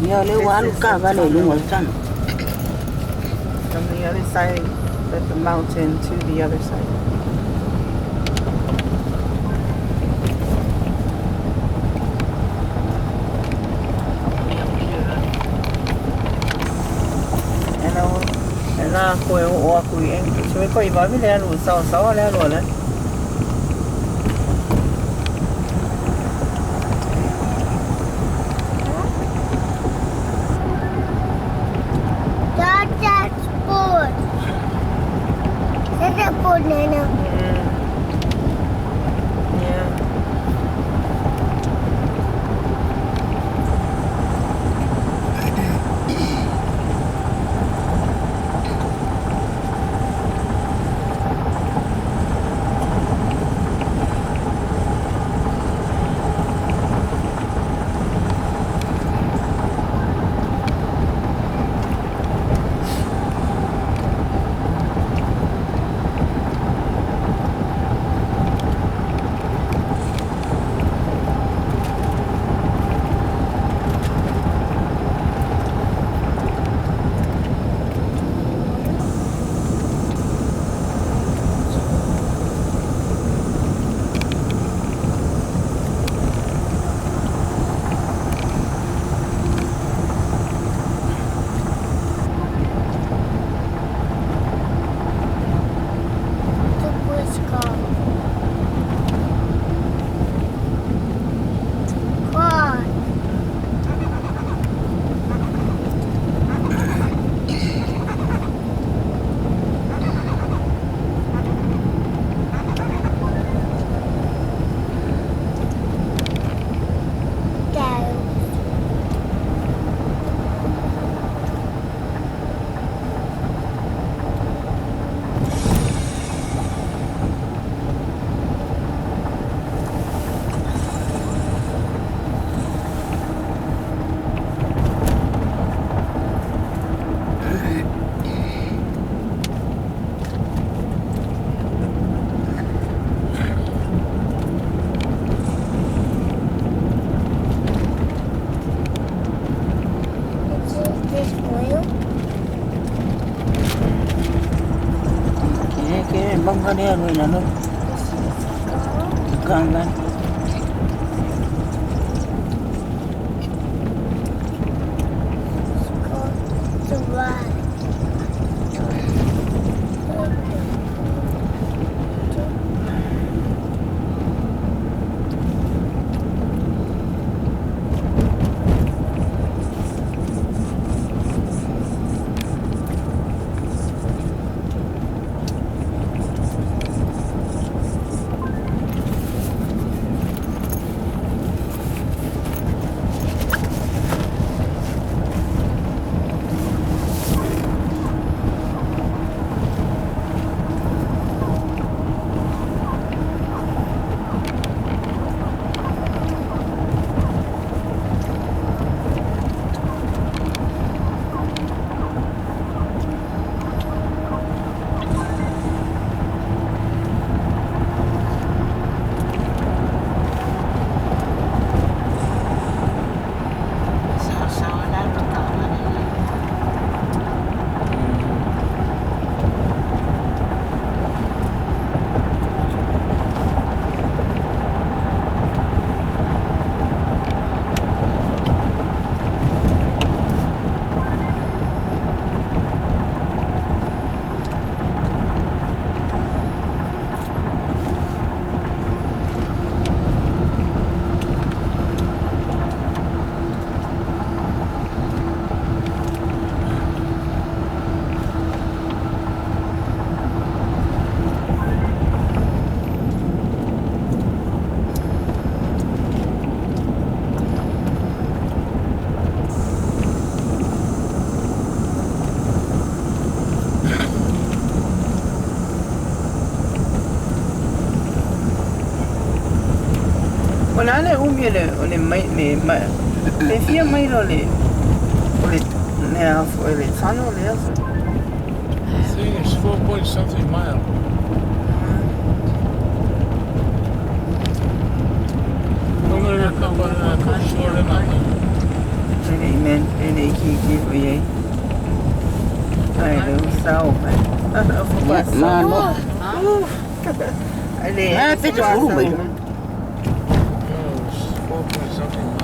Ya le walu ka vale lungo sana. From the other side of the mountain to the other side. Là quê ô quỳ anh chơi coi vào với lẽ lụt sáu sáu lẽ lụt đấy That's sport. That's a sport, Nana. Yeah. Bông cái này rồi là nó càng lên. Ona le umi le mai le fia mai le ne afu le tano le afu. I think it's 4 point something mile. No me lo acabo de men ele kiki oye. Ai, eu sal, pai. Mano. Ale, Ah, pede furu, No, it's 4 point something miles.